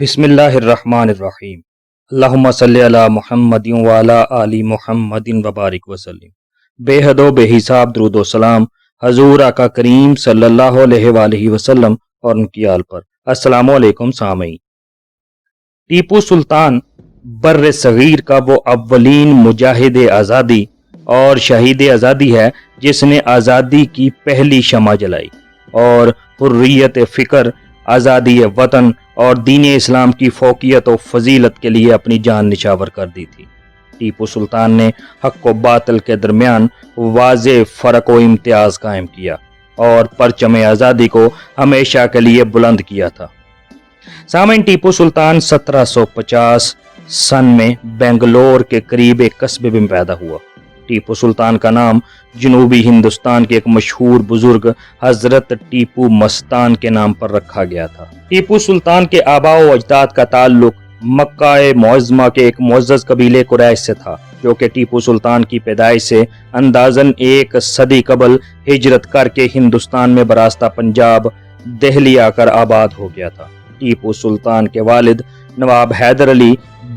بسم اللہ الرحمن الرحیم۔ اللہم صلی علی محمد وعلی آل محمد وبارک وسلم۔ بے حد و بے حساب درود و سلام حضور آقا کریم صلی اللہ علیہ وآلہ وسلم اور ان کی آل پر۔ السلام علیکم سامعین۔ ٹیپو سلطان بر صغیر کا وہ اولین مجاہد آزادی اور شہید آزادی ہے جس نے آزادی کی پہلی شمع جلائی اور حریت فکر، آزادی وطن اور دین اسلام کی فوقیت و فضیلت کے لیے اپنی جان نچھاور کر دی تھی۔ ٹیپو سلطان نے حق و باطل کے درمیان واضح فرق و امتیاز قائم کیا اور پرچم آزادی کو ہمیشہ کے لیے بلند کیا تھا۔ سامعین، ٹیپو سلطان 1750 سن میں بنگلور کے قریب ایک قصبے میں پیدا ہوا۔ ٹیپو سلطان کا نام جنوبی ہندوستان کے ایک مشہور بزرگ حضرت ٹیپو مستان کے نام پر رکھا گیا تھا۔ ٹیپو سلطان کے آباء و اجداد کا تعلق مکہ معظمہ کے ایک معزز قبیلے قریش سے تھا، جو کہ ٹیپو سلطان کی پیدائش سے اندازاً ایک صدی قبل ہجرت کر کے ہندوستان میں براستہ پنجاب دہلی آ کر آباد ہو گیا تھا۔ ٹیپو سلطان کے والد نواب حیدر علی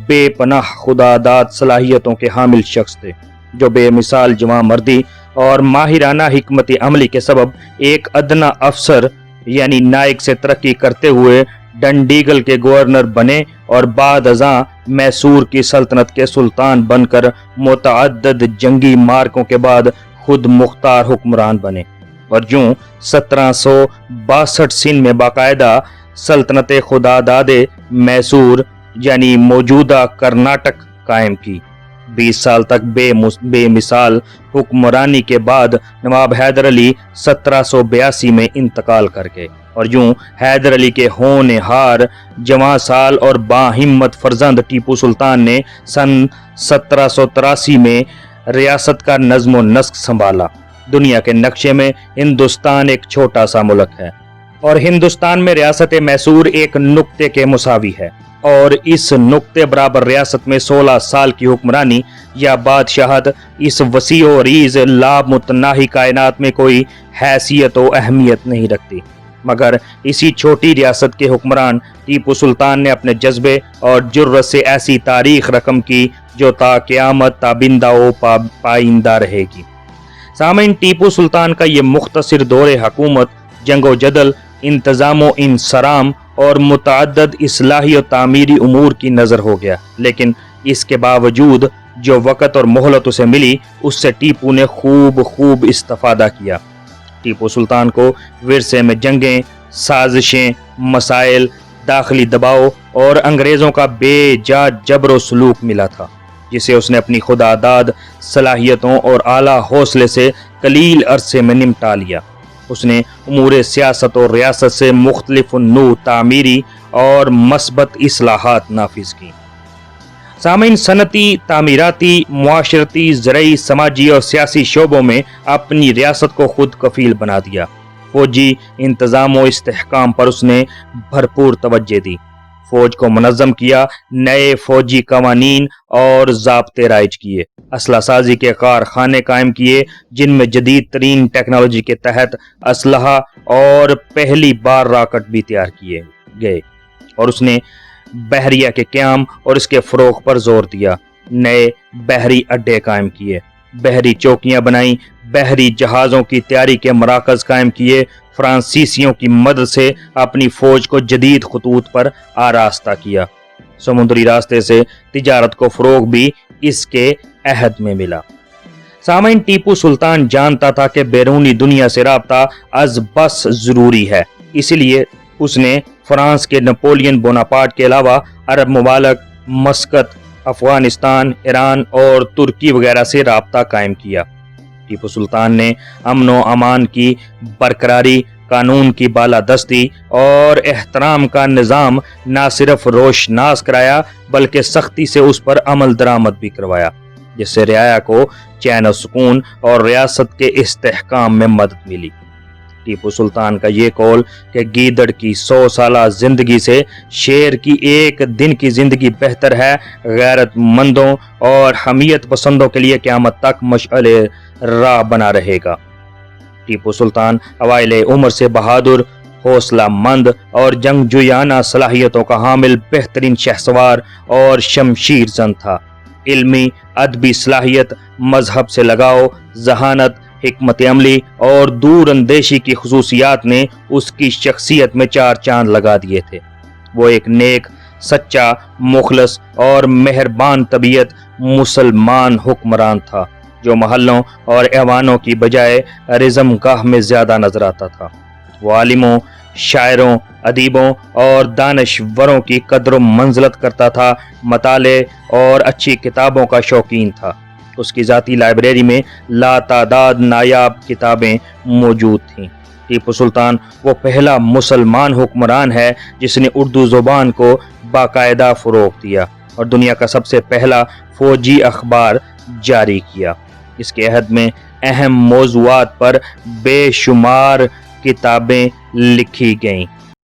بے پناہ خداداد صلاحیتوں کے حامل شخص تھے، جو بے مثال جواں مردی اور ماہرانہ حکمت عملی کے سبب ایک ادنا افسر یعنی نائک سے ترقی کرتے ہوئے ڈنڈیگل کے گورنر بنے اور بعد ازاں میسور کی سلطنت کے سلطان بن کر متعدد جنگی مارکوں کے بعد خود مختار حکمران بنے اور یوں 1762 سن میں باقاعدہ سلطنت خداداد میسور یعنی موجودہ کرناٹک قائم کی۔ 20 سال تک بے مثال حکمرانی کے بعد نواب حیدر علی 1782 میں انتقال کر گئے اور یوں حیدر علی کے ہونہار جواں سال اور باہمت فرزند ٹیپو سلطان نے سن 1783 میں ریاست کا نظم و نسق سنبھالا۔ دنیا کے نقشے میں ہندوستان ایک چھوٹا سا ملک ہے اور ہندوستان میں ریاست میسور ایک نقطے کے مساوی ہے، اور اس نقطے برابر ریاست میں 16 سال کی حکمرانی یا بادشاہت اس وسیع و عریض لامتناہی کائنات میں کوئی حیثیت و اہمیت نہیں رکھتی، مگر اسی چھوٹی ریاست کے حکمران ٹیپو سلطان نے اپنے جذبے اور جرأت سے ایسی تاریخ رقم کی جو تا قیامت تابندہ و پائندہ رہے گی۔ سامعین، ٹیپو سلطان کا یہ مختصر دور حکومت جنگ و جدل، انتظام و انصرام اور متعدد اصلاحی و تعمیری امور کی نظر ہو گیا، لیکن اس کے باوجود جو وقت اور مہلت اسے ملی اس سے ٹیپو نے خوب استفادہ کیا۔ ٹیپو سلطان کو ورثے میں جنگیں، سازشیں، مسائل، داخلی دباؤ اور انگریزوں کا بے جا جبر و سلوک ملا تھا، جسے اس نے اپنی خداداد صلاحیتوں اور اعلیٰ حوصلے سے قلیل عرصے میں نمٹا لیا۔ اس نے امور سیاست اور ریاست سے مختلف نوع تعمیری اور مثبت اصلاحات نافذ کی۔ سامعین، صنعتی، تعمیراتی، معاشرتی، زرعی، سماجی اور سیاسی شعبوں میں اپنی ریاست کو خود کفیل بنا دیا۔ فوجی انتظام و استحکام پر اس نے بھرپور توجہ دی، فوج کو منظم کیا، نئے فوجی قوانین اور ضابطے رائج کیے، اسلحہ سازی کے کارخانے قائم کیے جن میں جدید ترین ٹیکنالوجی کے تحت اسلحہ اور پہلی بار راکٹ بھی تیار کیے گئے، اور اس نے بحریہ کے قیام اور اس کے فروغ پر زور دیا۔ نئے بحری اڈے قائم کیے، بحری چوکیاں بنائیں، بحری جہازوں کی تیاری کے مراکز قائم کیے، فرانسیسیوں کی مدد سے اپنی فوج کو جدید خطوط پر آراستہ کیا۔ سمندری راستے سے تجارت کو فروغ بھی اس کے عہد میں ملا۔ سامعین، ٹیپو سلطان جانتا تھا کہ بیرونی دنیا سے رابطہ از بس ضروری ہے، اسی لیے اس نے فرانس کے نپولین بوناپارٹ کے علاوہ عرب ممالک، مسقط، افغانستان، ایران اور ترکی وغیرہ سے رابطہ قائم کیا۔ ٹیپو سلطان نے امن و امان کی برقراری، قانون کی بالادستی اور احترام کا نظام نہ صرف روشناس کرایا بلکہ سختی سے اس پر عمل درآمد بھی کروایا، جس سے رعایا کو چین و سکون اور ریاست کے استحکام میں مدد ملی۔ ٹیپو سلطان کا یہ قول کہ گیدڑ کی 100 سالہ زندگی سے شیر کی ایک دن کی زندگی بہتر ہے، غیرت مندوں اور حمیت پسندوں کے لیے قیامت تک مشعل راہ بنا رہے گا۔ ٹیپو سلطان اوائل عمر سے بہادر، حوصلہ مند اور جنگجویانہ صلاحیتوں کا حامل بہترین شہسوار اور شمشیر زن تھا۔ علمی ادبی صلاحیت، مذہب سے لگاؤ، ذہانت، حکمت عملی اور دور اندیشی کی خصوصیات نے اس کی شخصیت میں چار چاند لگا دیے تھے۔ وہ ایک نیک، سچا، مخلص اور مہربان طبیعت مسلمان حکمران تھا جو محلوں اور ایوانوں کی بجائے رزم گاہ میں زیادہ نظر آتا تھا۔ وہ عالموں، شاعروں، ادیبوں اور دانشوروں کی قدر و منزلت کرتا تھا، مطالعے اور اچھی کتابوں کا شوقین تھا۔ اس کی ذاتی لائبریری میں لاتعداد نایاب کتابیں موجود تھیں۔ ٹیپو سلطان وہ پہلا مسلمان حکمران ہے جس نے اردو زبان کو باقاعدہ فروغ دیا اور دنیا کا سب سے پہلا فوجی اخبار جاری کیا۔ اس کے عہد میں اہم موضوعات پر بے شمار کتابیں لکھی گئیں۔